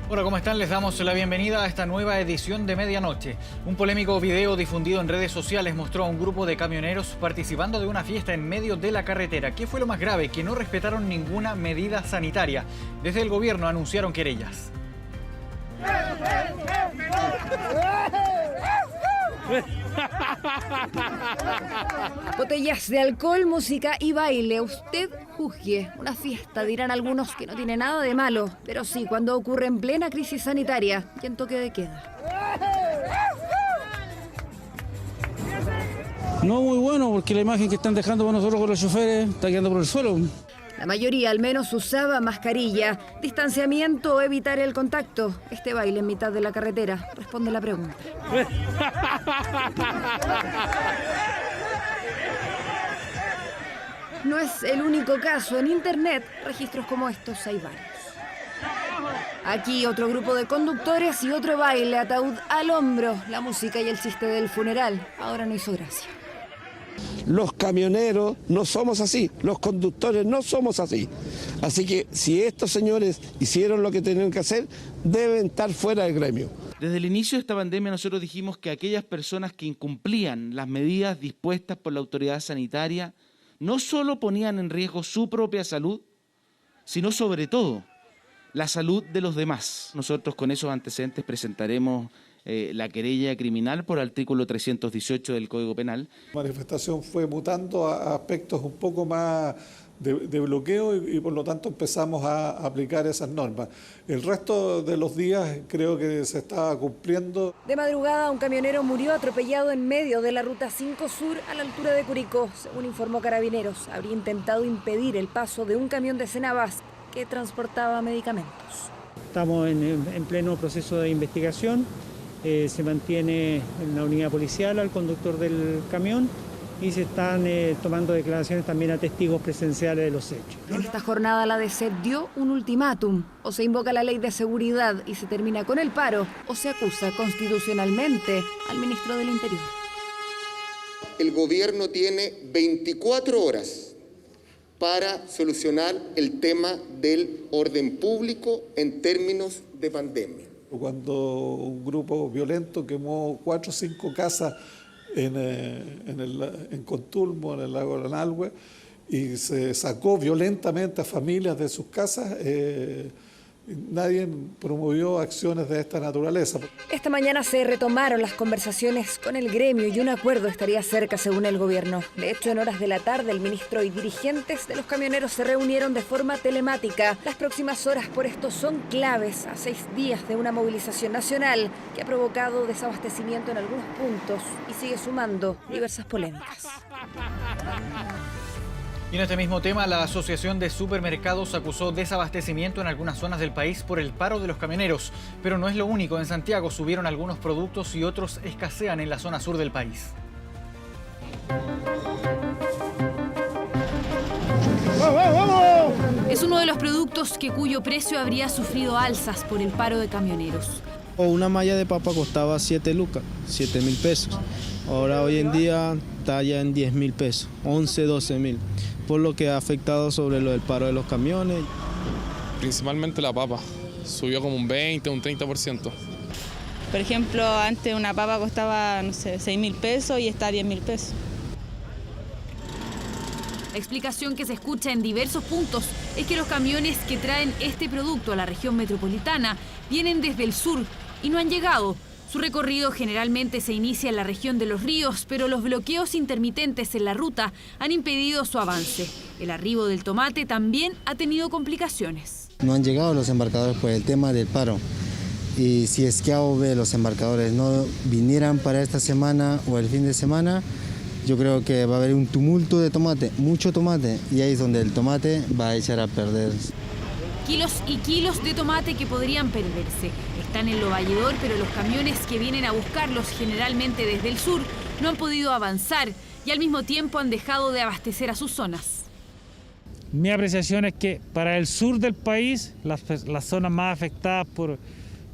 Hola, ¿cómo están? Les damos la bienvenida a esta nueva edición de Medianoche. Un polémico video difundido en redes sociales mostró a un grupo de camioneros participando de una fiesta en medio de la carretera. ¿Qué fue lo más grave? Que no respetaron ninguna medida sanitaria. Desde el gobierno anunciaron querellas. Botellas de alcohol, música y baile. Usted juzgue. Una fiesta, dirán algunos, que no tiene nada de malo. Pero sí, cuando ocurre en plena crisis sanitaria y en toque de queda. No muy bueno, porque la imagen que están dejando para nosotros con los choferes está quedando por el suelo. La mayoría al menos usaba mascarilla, distanciamiento o evitar el contacto. Este baile en mitad de la carretera responde la pregunta. No es el único caso. En internet, registros como estos hay varios. Aquí otro grupo de conductores y otro baile, ataúd al hombro. La música y el chiste del funeral ahora no hizo gracia. Los camioneros no somos así, los conductores no somos así. Así que si estos señores hicieron lo que tenían que hacer, deben estar fuera del gremio. Desde el inicio de esta pandemia nosotros dijimos que aquellas personas que incumplían las medidas dispuestas por la autoridad sanitaria no solo ponían en riesgo su propia salud, sino sobre todo la salud de los demás. Nosotros con esos antecedentes presentaremos la querella criminal por artículo 318 del Código Penal. La manifestación fue mutando a aspectos un poco más de bloqueo y por lo tanto empezamos a aplicar esas normas. El resto de los días creo que se estaba cumpliendo. De madrugada, un camionero murió atropellado en medio de la Ruta 5 Sur a la altura de Curicó. Según informó Carabineros, habría intentado impedir el paso de un camión de Cenabas que transportaba medicamentos. Estamos en pleno proceso de investigación. Se mantiene en la unidad policial al conductor del camión y se están tomando declaraciones también a testigos presenciales de los hechos. En esta jornada la DC dio un ultimátum. O se invoca la ley de seguridad y se termina con el paro, o se acusa constitucionalmente al ministro del Interior. El gobierno tiene 24 horas para solucionar el tema del orden público en términos de pandemia. Cuando un grupo violento quemó 4 o 5 casas en Contulmo, en el lago de Nalhue, y se sacó violentamente a familias de sus casas, nadie promovió acciones de esta naturaleza. Esta mañana se retomaron las conversaciones con el gremio y un acuerdo estaría cerca, según el gobierno. De hecho, en horas de la tarde, el ministro y dirigentes de los camioneros se reunieron de forma telemática. Las próximas horas por esto son claves a 6 días de una movilización nacional que ha provocado desabastecimiento en algunos puntos y sigue sumando diversas polémicas. Y en este mismo tema, la Asociación de Supermercados acusó desabastecimiento en algunas zonas del país por el paro de los camioneros. Pero no es lo único. En Santiago subieron algunos productos y otros escasean en la zona sur del país. Es uno de los productos cuyo precio habría sufrido alzas por el paro de camioneros. Una malla de papa costaba 7 lucas, 7.000 pesos. Ahora hoy en día está ya en 10.000 pesos, 11, 12.000. Por lo que ha afectado sobre lo del paro de los camiones. Principalmente la papa, subió como un 20, un 30%. Por ejemplo, antes una papa costaba, no sé, 6.000 pesos y está a 10.000 pesos. La explicación que se escucha en diversos puntos es que los camiones que traen este producto a la región metropolitana vienen desde el sur y no han llegado. Su recorrido generalmente se inicia en la región de Los Ríos, pero los bloqueos intermitentes en la ruta han impedido su avance. El arribo del tomate también ha tenido complicaciones. No han llegado los embarcadores por el tema del paro. Y si es que los embarcadores no vinieran para esta semana o el fin de semana, yo creo que va a haber un tumulto de tomate, mucho tomate, y ahí es donde el tomate va a echar a perder. Kilos y kilos de tomate que podrían perderse. Están en Lo Valledor, pero los camiones que vienen a buscarlos, generalmente desde el sur, no han podido avanzar y al mismo tiempo han dejado de abastecer a sus zonas. Mi apreciación es que para el sur del país, las zonas más afectadas por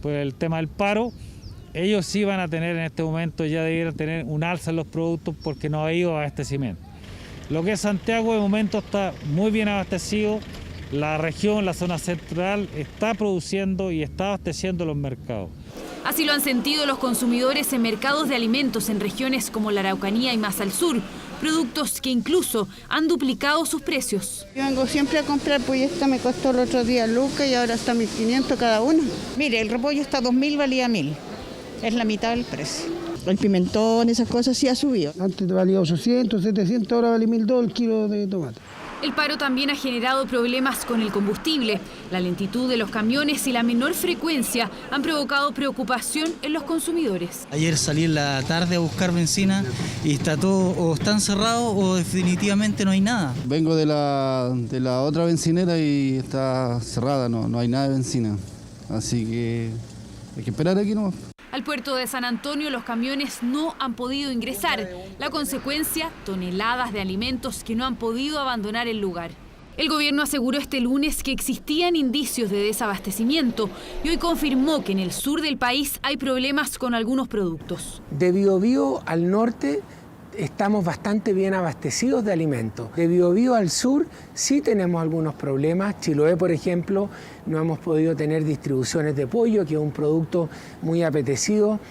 el tema del paro, ellos sí van a tener en este momento, ya debieran tener un alza en los productos porque no ha habido abastecimiento. Lo que es Santiago de momento está muy bien abastecido, la región, la zona central, está produciendo y está abasteciendo los mercados. Así lo han sentido los consumidores en mercados de alimentos en regiones como la Araucanía y más al sur, productos que incluso han duplicado sus precios. Yo vengo siempre a comprar, pues esta me costó el otro día lucas y ahora está 1.500 cada uno. Mire, el repollo está 2.000, valía 1.000, es la mitad del precio. El pimentón, esas cosas sí ha subido. Antes valía 800, 700, ahora vale $1.002 el kilo de tomate. El paro también ha generado problemas con el combustible. La lentitud de los camiones y la menor frecuencia han provocado preocupación en los consumidores. Ayer salí en la tarde a buscar benzina y está todo o están cerrados o definitivamente no hay nada. Vengo de la otra bencinera y está cerrada, no hay nada de benzina. Así que hay que esperar aquí nomás. Al puerto de San Antonio los camiones no han podido ingresar. La consecuencia, toneladas de alimentos que no han podido abandonar el lugar. El gobierno aseguró este lunes que existían indicios de desabastecimiento y hoy confirmó que en el sur del país hay problemas con algunos productos. De Biobío al norte estamos bastante bien abastecidos de alimentos. De Biobío al sur sí tenemos algunos problemas. Chiloé, por ejemplo, no hemos podido tener distribuciones de pollo, que es un producto muy apetecido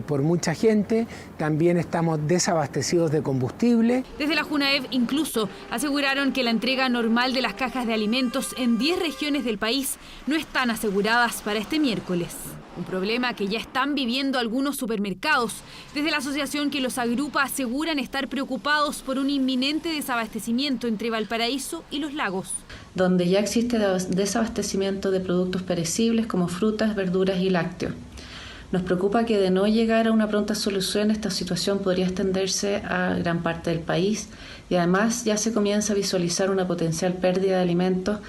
por mucha gente. También estamos desabastecidos de combustible. Desde la Junaev incluso aseguraron que la entrega normal de las cajas de alimentos en 10 regiones del país no están aseguradas para este miércoles. Un problema que ya están viviendo algunos supermercados. Desde la asociación que los agrupa aseguran estar preocupados por un inminente desabastecimiento entre Valparaíso y Los Lagos. Donde ya existe desabastecimiento de productos perecibles como frutas, verduras y lácteos. Nos preocupa que de no llegar a una pronta solución esta situación podría extenderse a gran parte del país y además ya se comienza a visualizar una potencial pérdida de alimentos.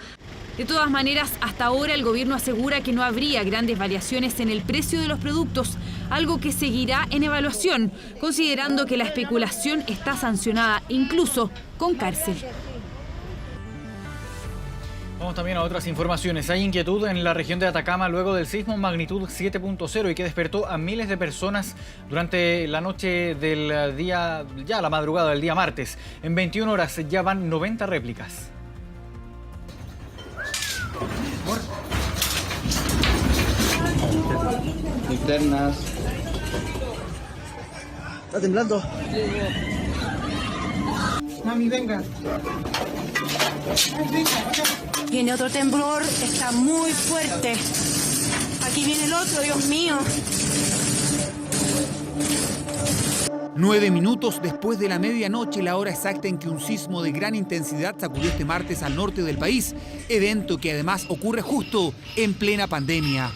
De todas maneras, hasta ahora el gobierno asegura que no habría grandes variaciones en el precio de los productos, algo que seguirá en evaluación, considerando que la especulación está sancionada incluso con cárcel. Vamos también a otras informaciones. Hay inquietud en la región de Atacama luego del sismo magnitud 7.0 y que despertó a miles de personas durante la noche del día, ya la madrugada del día martes. En 21 horas ya van 90 réplicas. Linternas. Está temblando. Mami, venga. Viene otro temblor, está muy fuerte. Aquí viene el otro, Dios mío. 9 minutos después de la medianoche, la hora exacta en que un sismo de gran intensidad sacudió este martes al norte del país, evento que además ocurre justo en plena pandemia.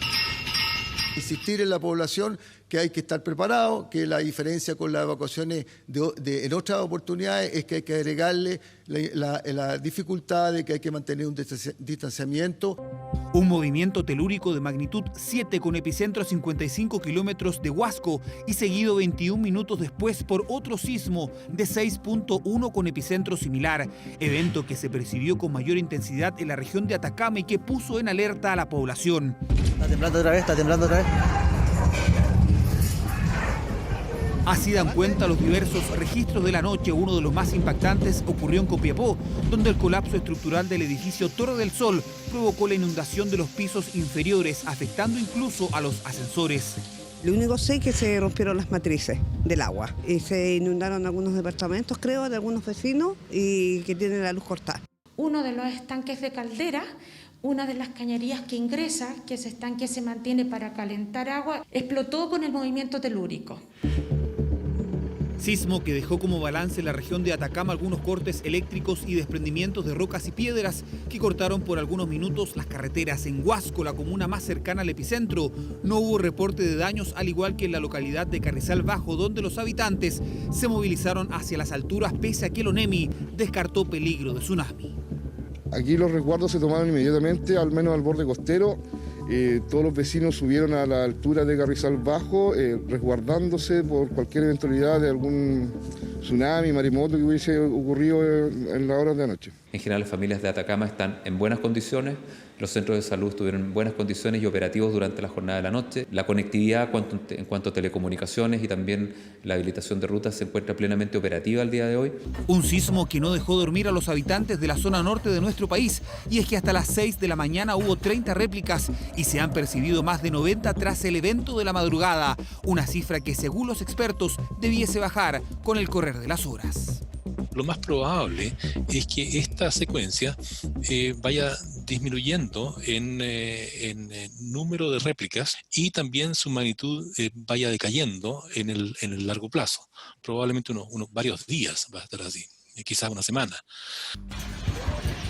Insistir en la población que hay que estar preparado, que la diferencia con las evacuaciones en otras oportunidades es que hay que agregarle la dificultad de que hay que mantener un distanciamiento. Un movimiento telúrico de magnitud 7 con epicentro a 55 kilómetros de Huasco y seguido 21 minutos después por otro sismo de 6.1 con epicentro similar, evento que se percibió con mayor intensidad en la región de Atacama y que puso en alerta a la población. Está temblando otra vez, está temblando otra vez. Así dan cuenta los diversos registros de la noche. Uno de los más impactantes ocurrió en Copiapó, donde el colapso estructural del edificio Torre del Sol provocó la inundación de los pisos inferiores, afectando incluso a los ascensores. Lo único sé es que se rompieron las matrices del agua y se inundaron algunos departamentos, creo, de algunos vecinos y que tienen la luz cortada. Uno de los estanques de caldera, una de las cañerías que ingresa, que ese estanque se mantiene para calentar agua, explotó con el movimiento telúrico. Sismo que dejó como balance en la región de Atacama algunos cortes eléctricos y desprendimientos de rocas y piedras que cortaron por algunos minutos las carreteras. En Huasco, la comuna más cercana al epicentro, no hubo reporte de daños, al igual que en la localidad de Carrizal Bajo, donde los habitantes se movilizaron hacia las alturas pese a que el ONEMI descartó peligro de tsunami. Aquí los resguardos se tomaron inmediatamente, al menos al borde costero. Todos los vecinos subieron a la altura de Carrizal Bajo, resguardándose por cualquier eventualidad de algún tsunami, maremoto que hubiese ocurrido en las horas de anoche. En general, las familias de Atacama están en buenas condiciones Los centros de salud estuvieron en buenas condiciones y operativos durante la jornada de la noche. La conectividad en cuanto a telecomunicaciones y también la habilitación de rutas se encuentra plenamente operativa al día de hoy. Un sismo que no dejó dormir a los habitantes de la zona norte de nuestro país, y es que hasta las 6 de la mañana hubo 30 réplicas y se han percibido más de 90 tras el evento de la madrugada, una cifra que según los expertos debiese bajar con el correr de las horas. Lo más probable es que esta secuencia vaya disminuyendo en número de réplicas y también su magnitud vaya decayendo en el largo plazo. Probablemente varios días va a estar así, quizás una semana.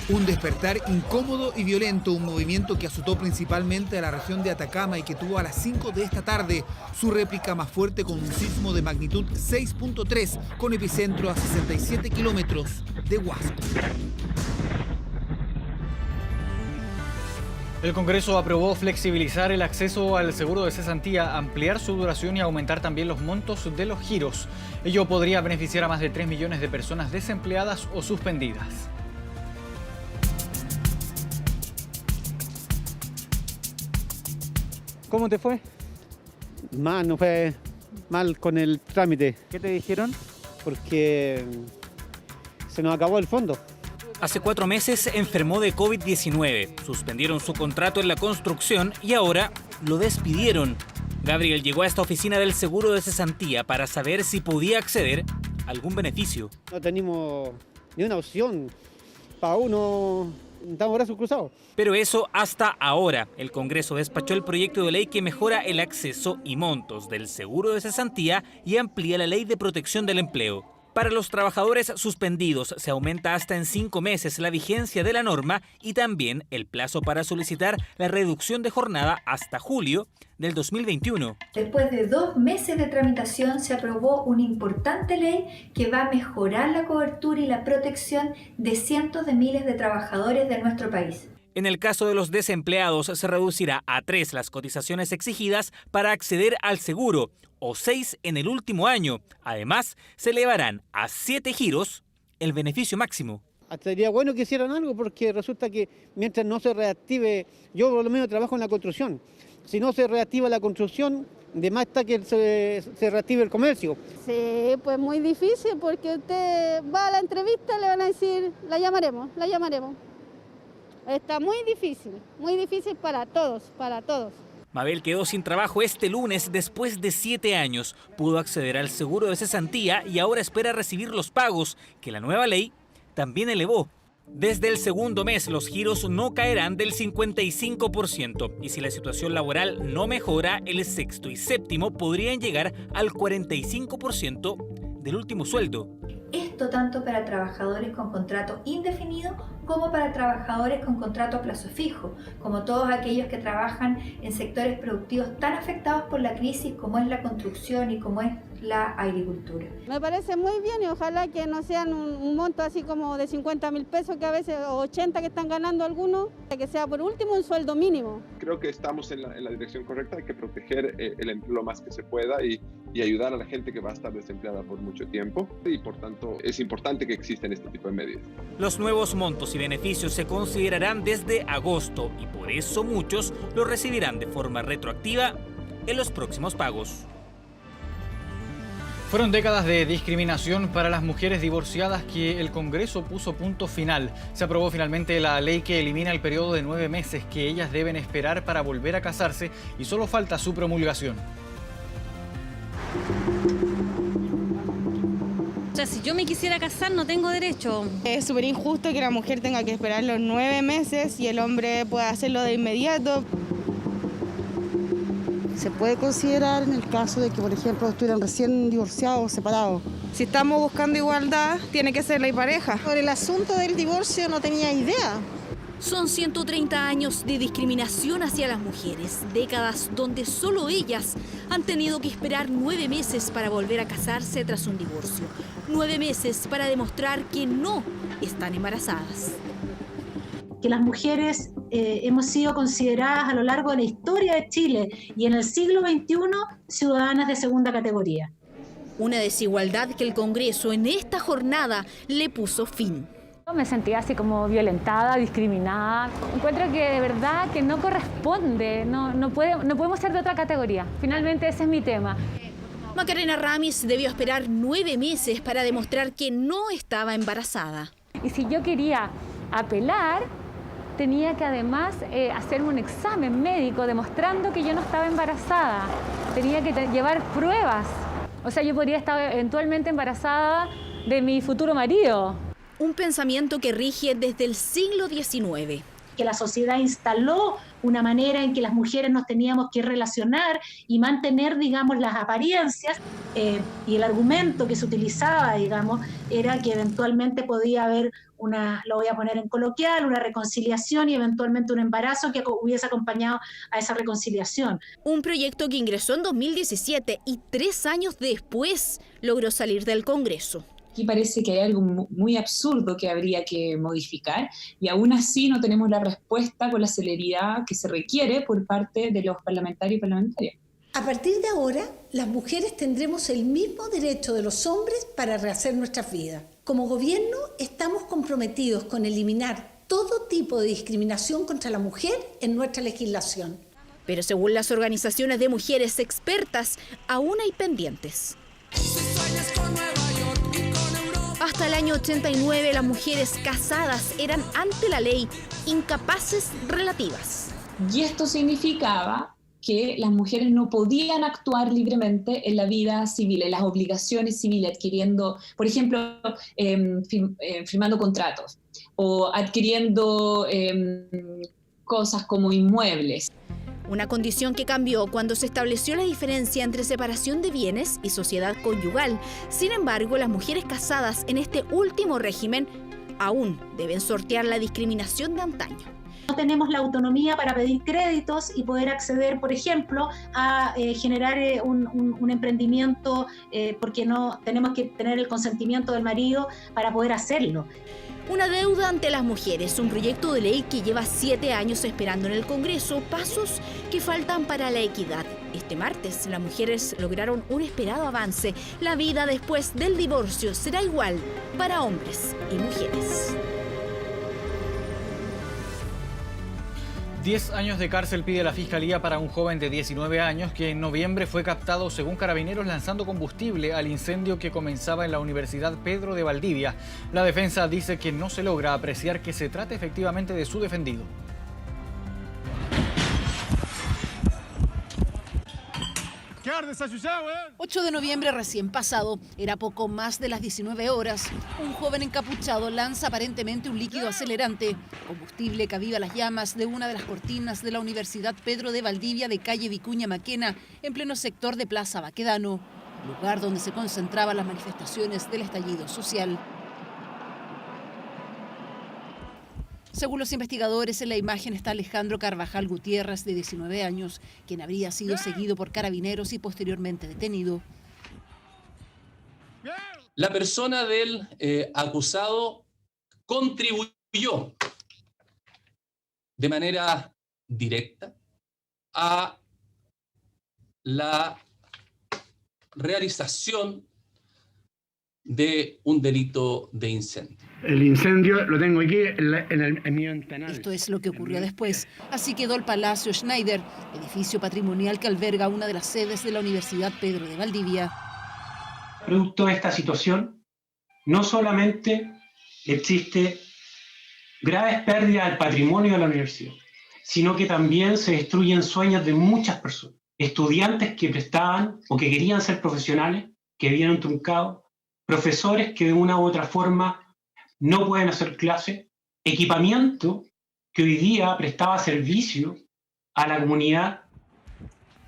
Un despertar incómodo y violento, un movimiento que azotó principalmente a la región de Atacama y que tuvo a las 5 de esta tarde su réplica más fuerte con un sismo de magnitud 6.3 con epicentro a 67 kilómetros de Huasco. El Congreso aprobó flexibilizar el acceso al seguro de cesantía, ampliar su duración y aumentar también los montos de los giros. Ello podría beneficiar a más de 3 millones de personas desempleadas o suspendidas. ¿Cómo te fue? Mal, no fue mal con el trámite. ¿Qué te dijeron? Porque se nos acabó el fondo. Hace 4 meses enfermó de COVID-19, suspendieron su contrato en la construcción y ahora lo despidieron. Gabriel llegó a esta oficina del seguro de cesantía para saber si podía acceder a algún beneficio. No tenemos ni una opción. Para uno, estamos brazos cruzados. Pero eso hasta ahora. El Congreso despachó el proyecto de ley que mejora el acceso y montos del seguro de cesantía y amplía la ley de protección del empleo. Para los trabajadores suspendidos se aumenta hasta en 5 meses la vigencia de la norma y también el plazo para solicitar la reducción de jornada hasta julio del 2021. Después de 2 meses de tramitación se aprobó una importante ley que va a mejorar la cobertura y la protección de cientos de miles de trabajadores de nuestro país. En el caso de los desempleados se reducirá a 3 las cotizaciones exigidas para acceder al seguro o 6 en el último año. Además, se elevarán a 7 giros el beneficio máximo. Sería bueno que hicieran algo porque resulta que mientras no se reactive, yo por lo menos trabajo en la construcción, si no se reactiva la construcción, de más está que se reactive el comercio. Sí, pues muy difícil porque usted va a la entrevista, le van a decir, la llamaremos. Está muy difícil para todos. Mabel quedó sin trabajo este lunes después de 7 años. Pudo acceder al seguro de cesantía y ahora espera recibir los pagos, que la nueva ley también elevó. Desde el segundo mes los giros no caerán del 55% y si la situación laboral no mejora, el sexto y séptimo podrían llegar al 45% del último sueldo. Esto tanto para trabajadores con contrato indefinido como para trabajadores con contrato a plazo fijo, como todos aquellos que trabajan en sectores productivos tan afectados por la crisis como es la construcción y como es la agricultura. Me parece muy bien y ojalá que no sean un monto así como de 50.000 pesos que a veces, o 80 que están ganando algunos, que sea por último un sueldo mínimo. Creo que estamos en la dirección correcta, hay que proteger el empleo lo más que se pueda y ayudar a la gente que va a estar desempleada por mucho tiempo y por tanto es importante que existan este tipo de medidas. Los nuevos montos y beneficios se considerarán desde agosto y por eso muchos los recibirán de forma retroactiva en los próximos pagos. Fueron décadas de discriminación para las mujeres divorciadas que el Congreso puso punto final. Se aprobó finalmente la ley que elimina el periodo de 9 meses que ellas deben esperar para volver a casarse y solo falta su promulgación. O sea, si yo me quisiera casar no tengo derecho. Es súper injusto que la mujer tenga que esperar los 9 meses y el hombre pueda hacerlo de inmediato. Se puede considerar en el caso de que, por ejemplo, estuvieran recién divorciados o separados. Si estamos buscando igualdad, tiene que ser ley pareja. Por el asunto del divorcio no tenía idea. Son 130 años de discriminación hacia las mujeres, décadas donde solo ellas han tenido que esperar 9 meses para volver a casarse tras un divorcio. 9 meses para demostrar que no están embarazadas. Que las mujeres hemos sido consideradas a lo largo de la historia de Chile y en el siglo XXI ciudadanas de segunda categoría. Una desigualdad que el Congreso en esta jornada le puso fin. Me sentía así como violentada, discriminada. Encuentro que de verdad que no corresponde, no podemos ser de otra categoría. Finalmente ese es mi tema. Macarena Ramis debió esperar 9 meses para demostrar que no estaba embarazada. Y si yo quería apelar, tenía que además hacerme un examen médico demostrando que yo no estaba embarazada. Tenía que llevar pruebas. O sea, yo podría estar eventualmente embarazada de mi futuro marido. Un pensamiento que rige desde el siglo XIX. Que la sociedad instaló una manera en que las mujeres nos teníamos que relacionar y mantener, digamos, las apariencias, y el argumento que se utilizaba, digamos, era que eventualmente podía haber lo voy a poner en coloquial, una reconciliación y eventualmente un embarazo que hubiese acompañado a esa reconciliación. Un proyecto que ingresó en 2017 y 3 años después logró salir del Congreso. Aquí parece que hay algo muy absurdo que habría que modificar y aún así no tenemos la respuesta con la celeridad que se requiere por parte de los parlamentarios y parlamentarias. A partir de ahora, las mujeres tendremos el mismo derecho de los hombres para rehacer nuestras vidas. Como gobierno, estamos comprometidos con eliminar todo tipo de discriminación contra la mujer en nuestra legislación. Pero según las organizaciones de mujeres expertas, aún hay pendientes. Hasta el año 89, las mujeres casadas eran ante la ley incapaces relativas. Y esto significaba que las mujeres no podían actuar libremente en la vida civil, en las obligaciones civiles, adquiriendo, por ejemplo, firmando contratos o adquiriendo cosas como inmuebles. Una condición que cambió cuando se estableció la diferencia entre separación de bienes y sociedad conyugal. Sin embargo, las mujeres casadas en este último régimen aún deben sortear la discriminación de antaño. No tenemos la autonomía para pedir créditos y poder acceder, por ejemplo, a generar un emprendimiento porque no tenemos que tener el consentimiento del marido para poder hacerlo. Una deuda ante las mujeres, un proyecto de ley que lleva 7 años esperando en el Congreso, pasos que faltan para la equidad. Este martes, las mujeres lograron un esperado avance. La vida después del divorcio será igual para hombres y mujeres. 10 años de cárcel pide la Fiscalía para un joven de 19 años que en noviembre fue captado, según Carabineros, lanzando combustible al incendio que comenzaba en la Universidad Pedro de Valdivia. La defensa dice que no se logra apreciar que se trate efectivamente de su defendido. ¿Qué arde esa ciudad, weón? 8 de noviembre recién pasado, era poco más de las 19 horas. Un joven encapuchado lanza aparentemente un líquido acelerante, combustible que aviva las llamas de una de las cortinas de la Universidad Pedro de Valdivia de calle Vicuña Maquena, en pleno sector de Plaza Baquedano, lugar donde se concentraban las manifestaciones del estallido social. Según los investigadores, en la imagen está Alejandro Carvajal Gutiérrez, de 19 años, quien habría sido seguido por Carabineros y posteriormente detenido. La persona del acusado contribuyó de manera directa a la realización de un delito de incendio. El incendio lo tengo aquí en mi ventanal. Esto es lo que ocurrió después. Así quedó el Palacio Schneider, edificio patrimonial que alberga una de las sedes de la Universidad Pedro de Valdivia. Producto de esta situación, no solamente existe graves pérdidas del patrimonio de la universidad, sino que también se destruyen sueños de muchas personas. Estudiantes que prestaban o que querían ser profesionales, que vieron truncados, profesores que de una u otra forma no pueden hacer clase, equipamiento que hoy día prestaba servicio a la comunidad.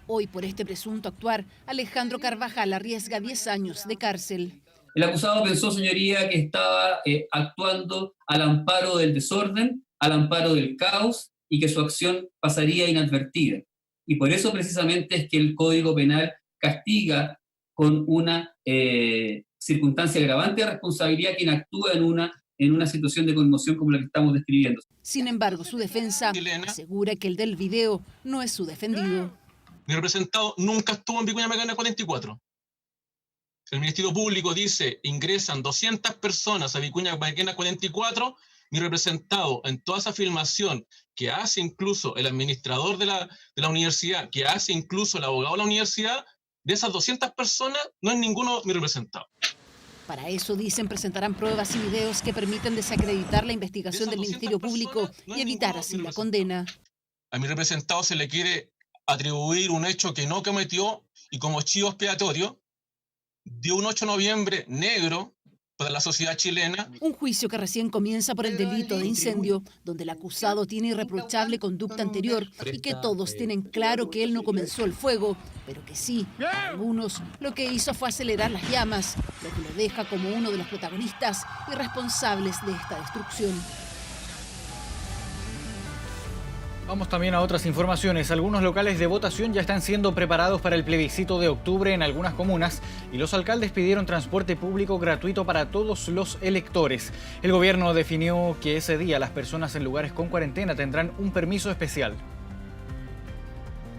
Hoy, por este presunto actuar, Alejandro Carvajal arriesga 10 años de cárcel. El acusado pensó, señoría, que estaba actuando al amparo del desorden, al amparo del caos, y que su acción pasaría inadvertida. Y por eso precisamente es que el Código Penal castiga con una circunstancia agravante de responsabilidad quien actúa en una situación de conmoción como la que estamos describiendo. Sin embargo, su defensa asegura que el del video no es su defendido. Mi representado nunca estuvo en Vicuña Maquena 44. el Ministerio Público dice ingresan 200 personas a Vicuña Maquena 44, mi representado en toda esa filmación que hace incluso el administrador de la universidad, que hace incluso el abogado de la universidad, de esas 200 personas no es ninguno mi representado. Para eso, dicen, presentarán pruebas y videos que permiten desacreditar la investigación del Ministerio Público y evitar así la condena. A mi representado se le quiere atribuir un hecho que no cometió y como chivo expiatorio dio un 8 de noviembre negro para la sociedad chilena. Un juicio que recién comienza por el delito de incendio, donde el acusado tiene irreprochable conducta anterior y que todos tienen claro que él no comenzó el fuego, pero que sí, para algunos, lo que hizo fue acelerar las llamas, lo que lo deja como uno de los protagonistas y responsables de esta destrucción. Vamos también a otras informaciones. Algunos locales de votación ya están siendo preparados para el plebiscito de octubre en algunas comunas y los alcaldes pidieron transporte público gratuito para todos los electores. El gobierno definió que ese día las personas en lugares con cuarentena tendrán un permiso especial.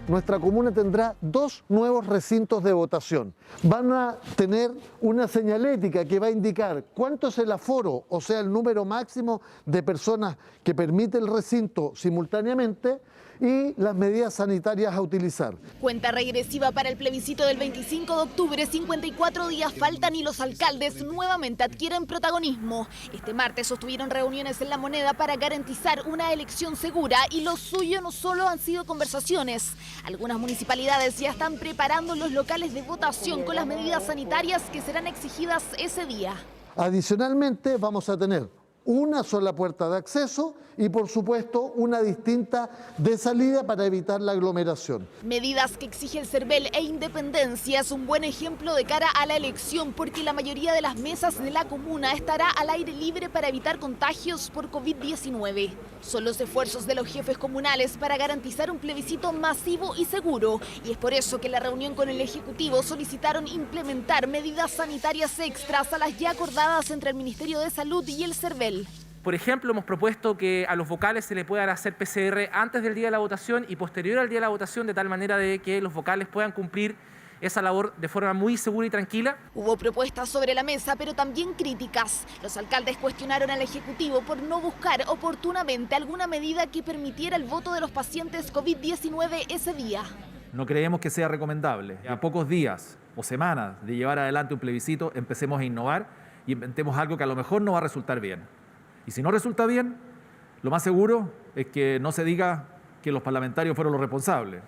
Nuestra comuna tendrá 2 nuevos recintos de votación. Van a tener una señalética que va a indicar cuánto es el aforo, o sea, el número máximo de personas que permite el recinto simultáneamente y las medidas sanitarias a utilizar. Cuenta regresiva para el plebiscito del 25 de octubre, 54 días faltan y los alcaldes nuevamente adquieren protagonismo. Este martes sostuvieron reuniones en La Moneda para garantizar una elección segura y lo suyo no solo han sido conversaciones. Algunas municipalidades ya están preparando los locales de votación con las medidas sanitarias que serán exigidas ese día. Adicionalmente vamos a tener una sola puerta de acceso y por supuesto una distinta de salida para evitar la aglomeración. Medidas que exige el CERVEL e Independencia es un buen ejemplo de cara a la elección porque la mayoría de las mesas de la comuna estará al aire libre para evitar contagios por COVID-19. Son los esfuerzos de los jefes comunales para garantizar un plebiscito masivo y seguro y es por eso que en la reunión con el Ejecutivo solicitaron implementar medidas sanitarias extras a las ya acordadas entre el Ministerio de Salud y el CERVEL. Por ejemplo, hemos propuesto que a los vocales se le puedan hacer PCR antes del día de la votación y posterior al día de la votación, de tal manera de que los vocales puedan cumplir esa labor de forma muy segura y tranquila. Hubo propuestas sobre la mesa, pero también críticas. Los alcaldes cuestionaron al Ejecutivo por no buscar oportunamente alguna medida que permitiera el voto de los pacientes COVID-19 ese día. No creemos que sea recomendable. A pocos días o semanas de llevar adelante un plebiscito, empecemos a innovar y inventemos algo que a lo mejor no va a resultar bien. Y si no resulta bien, lo más seguro es que no se diga que los parlamentarios fueron los responsables,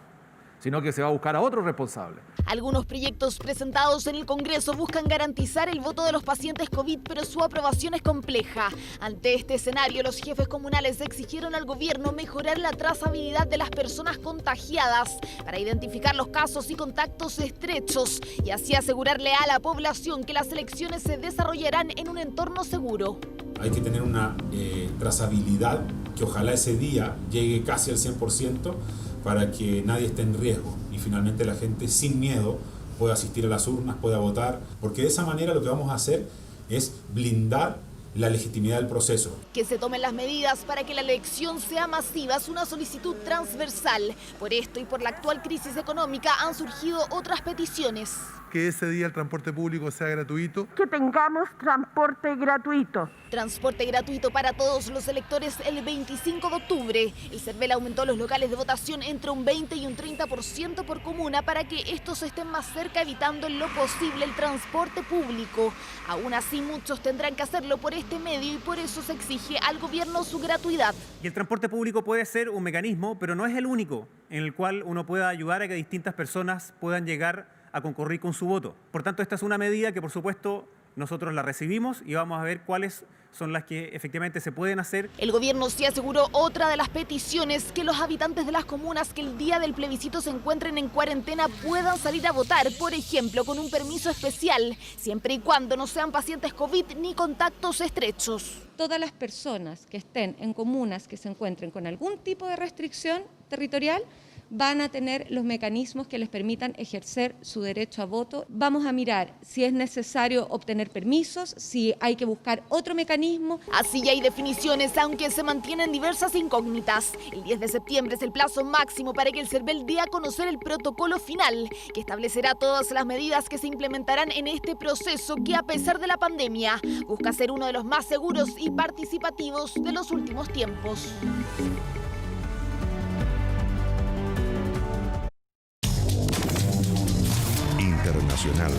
sino que se va a buscar a otros responsables. Algunos proyectos presentados en el Congreso buscan garantizar el voto de los pacientes COVID, pero su aprobación es compleja. Ante este escenario, los jefes comunales exigieron al gobierno mejorar la trazabilidad de las personas contagiadas para identificar los casos y contactos estrechos y así asegurarle a la población que las elecciones se desarrollarán en un entorno seguro. Hay que tener una trazabilidad que ojalá ese día llegue casi al 100%, para que nadie esté en riesgo y finalmente la gente sin miedo pueda asistir a las urnas, pueda votar, porque de esa manera lo que vamos a hacer es blindar la legitimidad del proceso. Que se tomen las medidas para que la elección sea masiva es una solicitud transversal. Por esto y por la actual crisis económica han surgido otras peticiones. Que ese día el transporte público sea gratuito. Que tengamos transporte gratuito. Transporte gratuito para todos los electores el 25 de octubre. El CERVEL aumentó los locales de votación entre un 20 y un 30% por comuna para que estos estén más cerca, evitando en lo posible el transporte público. Aún así, muchos tendrán que hacerlo por este medio y por eso se exige al gobierno su gratuidad. Y el transporte público puede ser un mecanismo, pero no es el único en el cual uno pueda ayudar a que distintas personas puedan llegar a concurrir con su voto. Por tanto, esta es una medida que, por supuesto, nosotros la recibimos y vamos a ver cuáles son las que efectivamente se pueden hacer. El gobierno sí aseguró otra de las peticiones, que los habitantes de las comunas que el día del plebiscito se encuentren en cuarentena puedan salir a votar, por ejemplo, con un permiso especial, siempre y cuando no sean pacientes COVID ni contactos estrechos. Todas las personas que estén en comunas que se encuentren con algún tipo de restricción territorial van a tener los mecanismos que les permitan ejercer su derecho a voto. Vamos a mirar si es necesario obtener permisos, si hay que buscar otro mecanismo. Así ya hay definiciones, aunque se mantienen diversas incógnitas. El 10 de septiembre es el plazo máximo para que el CERVEL dé a conocer el protocolo final, que establecerá todas las medidas que se implementarán en este proceso que, a pesar de la pandemia, busca ser uno de los más seguros y participativos de los últimos tiempos. Internacional.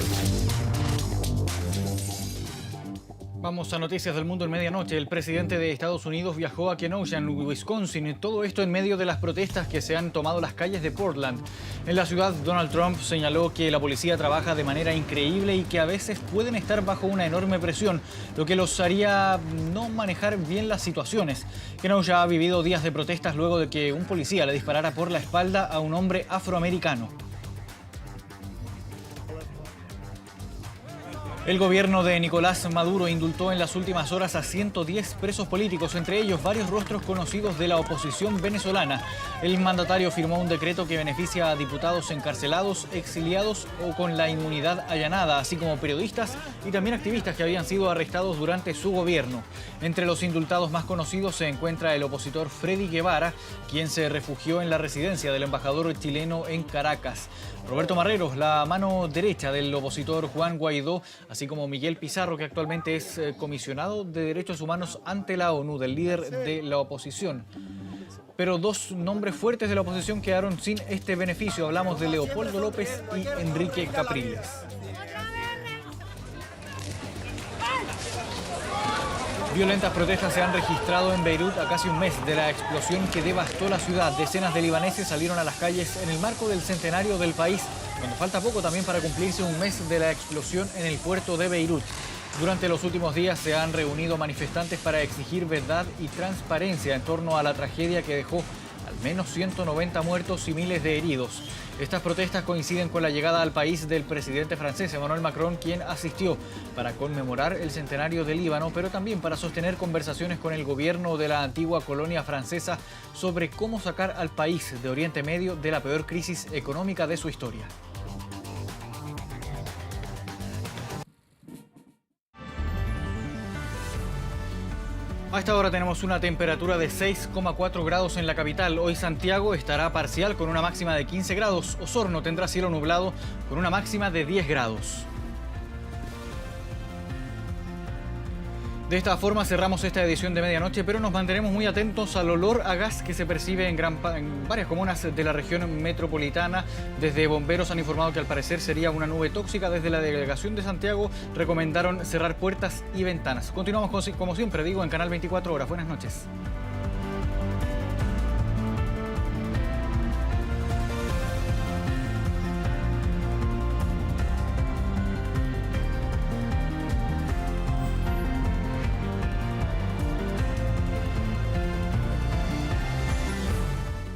Vamos a noticias del mundo en medianoche. El presidente de Estados Unidos viajó a Kenosha, Wisconsin. Todo esto en medio de las protestas que se han tomado las calles de Portland. En la ciudad, Donald Trump señaló que la policía trabaja de manera increíble y que a veces pueden estar bajo una enorme presión, lo que los haría no manejar bien las situaciones. Kenosha ha vivido días de protestas luego de que un policía le disparara por la espalda a un hombre afroamericano. El gobierno de Nicolás Maduro indultó en las últimas horas a 110 presos políticos, entre ellos varios rostros conocidos de la oposición venezolana. El mandatario firmó un decreto que beneficia a diputados encarcelados, exiliados o con la inmunidad allanada, así como periodistas y también activistas que habían sido arrestados durante su gobierno. Entre los indultados más conocidos se encuentra el opositor Freddy Guevara, quien se refugió en la residencia del embajador chileno en Caracas. Roberto Marrero, la mano derecha del opositor Juan Guaidó, así como Miguel Pizarro, que actualmente es comisionado de Derechos Humanos ante la ONU, del líder de la oposición. Pero dos nombres fuertes de la oposición quedaron sin este beneficio. Hablamos de Leopoldo López y Enrique Capriles. Violentas protestas se han registrado en Beirut a casi un mes de la explosión que devastó la ciudad. Decenas de libaneses salieron a las calles en el marco del centenario del país, cuando falta poco también para cumplirse un mes de la explosión en el puerto de Beirut. Durante los últimos días se han reunido manifestantes para exigir verdad y transparencia en torno a la tragedia que dejó al menos 190 muertos y miles de heridos. Estas protestas coinciden con la llegada al país del presidente francés Emmanuel Macron, quien asistió para conmemorar el centenario del Líbano, pero también para sostener conversaciones con el gobierno de la antigua colonia francesa sobre cómo sacar al país de Oriente Medio de la peor crisis económica de su historia. A esta hora tenemos una temperatura de 6,4 grados en la capital. Hoy Santiago estará parcial con una máxima de 15 grados. Osorno tendrá cielo nublado con una máxima de 10 grados. De esta forma cerramos esta edición de medianoche, pero nos mantenemos muy atentos al olor a gas que se percibe en varias comunas de la región metropolitana. Desde bomberos han informado que al parecer sería una nube tóxica. Desde la delegación de Santiago recomendaron cerrar puertas y ventanas. Continuamos como siempre, en Canal 24 Horas. Buenas noches.